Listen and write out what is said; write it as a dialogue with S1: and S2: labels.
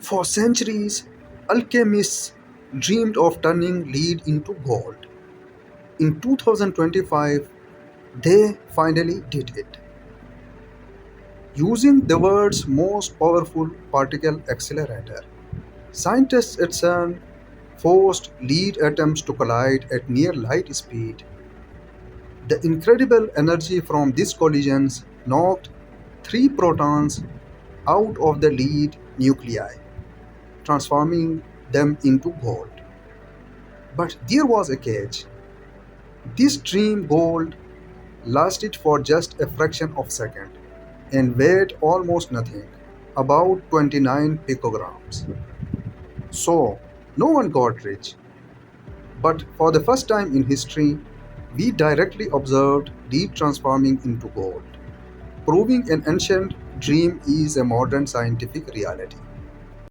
S1: For centuries, alchemists dreamed of turning lead into gold. In 2025, they finally did it. Using the world's most powerful particle accelerator, scientists at CERN forced lead atoms to collide at near light speed. The incredible energy from these collisions knocked three protons out of the lead nuclei, transforming them into gold. But there was a catch. This dream gold lasted for just a fraction of a second and weighed almost nothing, about 29 picograms. So, no one got rich. But for the first time in history, we directly observed lead transforming into gold, proving an ancient dream is a modern scientific reality.